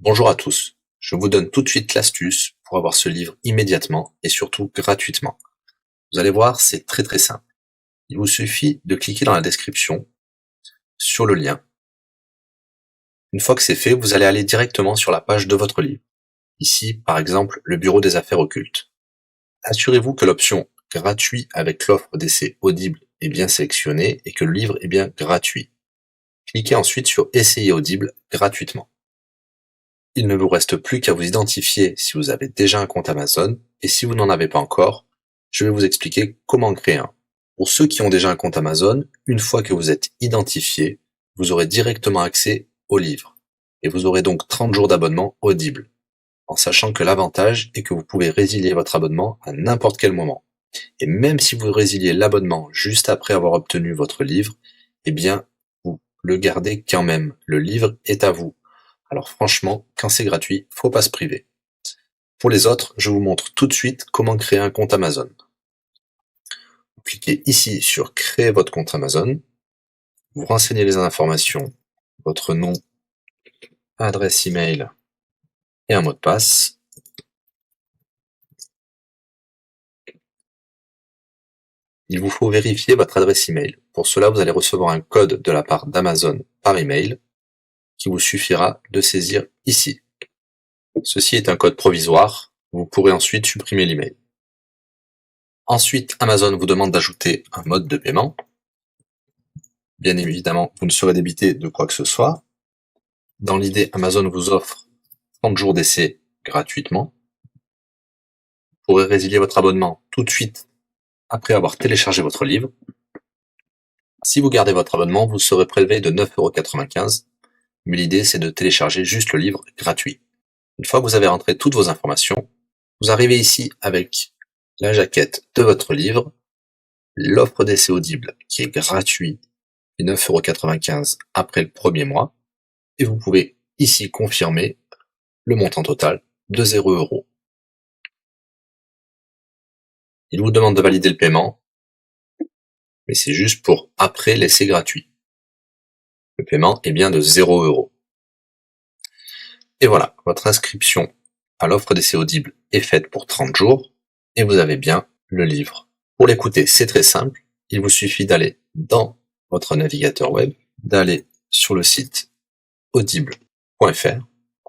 Bonjour à tous, je vous donne tout de suite l'astuce pour avoir ce livre immédiatement et surtout gratuitement. Vous allez voir, c'est très simple. Il vous suffit de cliquer dans la description sur le lien. Une fois que c'est fait, vous allez aller directement sur la page de votre livre. Ici, par exemple, le bureau des affaires occultes. Assurez-vous que l'option gratuit avec l'offre d'essai Audible est bien sélectionnée et que le livre est bien gratuit. Cliquez ensuite sur Essayer Audible gratuitement. Il ne vous reste plus qu'à vous identifier si vous avez déjà un compte Amazon, et si vous n'en avez pas encore, je vais vous expliquer comment créer un. Pour ceux qui ont déjà un compte Amazon, une fois que vous êtes identifié, vous aurez directement accès au livre, et vous aurez donc 30 jours d'abonnement Audible, en sachant que l'avantage est que vous pouvez résilier votre abonnement à n'importe quel moment. Et même si vous résiliez l'abonnement juste après avoir obtenu votre livre, eh bien, vous le gardez quand même. Le livre est à vous. Alors franchement, quand c'est gratuit, faut pas se priver. Pour les autres, je vous montre tout de suite comment créer un compte Amazon. Vous cliquez ici sur créer votre compte Amazon. Vous renseignez les informations, votre nom, adresse email et un mot de passe. Il vous faut vérifier votre adresse email. Pour cela, vous allez recevoir un code de la part d'Amazon par email qui vous suffira de saisir ici. Ceci est un code provisoire. Vous pourrez ensuite supprimer l'email. Ensuite, Amazon vous demande d'ajouter un mode de paiement. Bien évidemment, vous ne serez débité de quoi que ce soit. Dans l'idée, Amazon vous offre 30 jours d'essai gratuitement. Vous pourrez résilier votre abonnement tout de suite après avoir téléchargé votre livre. Si vous gardez votre abonnement, vous serez prélevé de 9,95 €, mais l'idée c'est de télécharger juste le livre gratuit. Une fois que vous avez rentré toutes vos informations, vous arrivez ici avec la jaquette de votre livre, l'offre d'essai Audible qui est gratuit et 9,95 € après le premier mois, et vous pouvez ici confirmer le montant total de 0 €. Il vous demande de valider le paiement, mais c'est juste pour après l'essai gratuit. Le paiement est bien de 0 €. Et voilà, votre inscription à l'offre d'essai Audible est faite pour 30 jours, et vous avez bien le livre. Pour l'écouter, c'est très simple, il vous suffit d'aller dans votre navigateur web, d'aller sur le site audible.fr.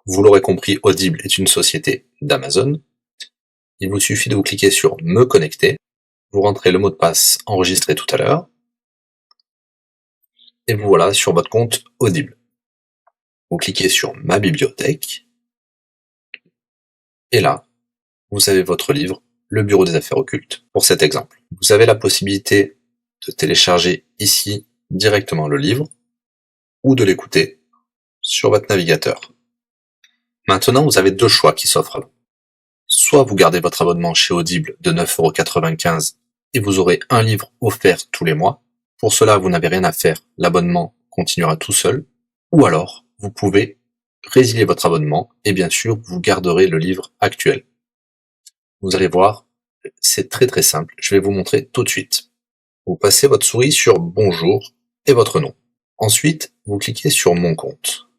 Vous l'aurez compris, Audible est une société d'Amazon. Il vous suffit de vous cliquer sur Me connecter, vous rentrez le mot de passe enregistré tout à l'heure, et vous voilà sur votre compte Audible. Vous cliquez sur Ma bibliothèque, et là, vous avez votre livre, Le Bureau des affaires occultes, pour cet exemple. Vous avez la possibilité de télécharger ici directement le livre, ou de l'écouter sur votre navigateur. Maintenant, vous avez deux choix qui s'offrent à vous. Soit vous gardez votre abonnement chez Audible de 9,95 € et vous aurez un livre offert tous les mois. Pour cela, vous n'avez rien à faire, l'abonnement continuera tout seul. Ou alors, vous pouvez résilier votre abonnement et bien sûr, vous garderez le livre actuel. Vous allez voir, c'est très simple, je vais vous montrer tout de suite. Vous passez votre souris sur Bonjour et votre nom. Ensuite, vous cliquez sur Mon compte.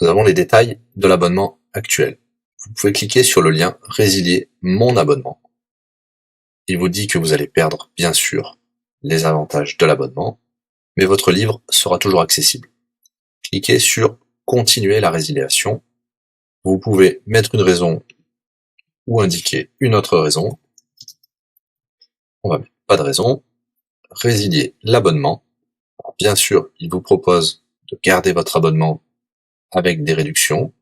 Nous avons les détails de l'abonnement actuel. Vous pouvez cliquer sur le lien Résilier mon abonnement. Il vous dit que vous allez perdre, bien sûr, les avantages de l'abonnement, mais votre livre sera toujours accessible. Cliquez sur Continuer la résiliation. Vous pouvez mettre une raison ou indiquer une autre raison. On va mettre pas de raison. Résilier l'abonnement. Bien sûr, il vous propose de garder votre abonnement avec des réductions,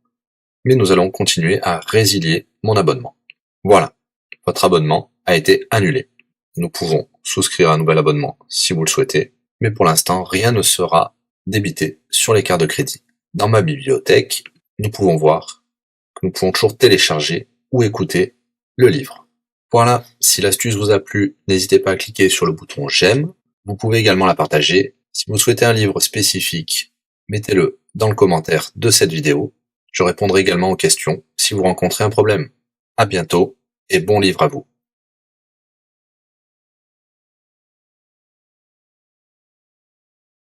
mais nous allons continuer à résilier mon abonnement. Voilà, votre abonnement a été annulé. Nous pouvons souscrire un nouvel abonnement si vous le souhaitez, mais pour l'instant, rien ne sera débité sur les cartes de crédit. Dans ma bibliothèque, nous pouvons voir que nous pouvons toujours télécharger ou écouter le livre. Voilà, si l'astuce vous a plu, n'hésitez pas à cliquer sur le bouton j'aime. Vous pouvez également la partager. Si vous souhaitez un livre spécifique, mettez-le dans le commentaire de cette vidéo. Je répondrai également aux questions si vous rencontrez un problème. À bientôt et bon livre à vous.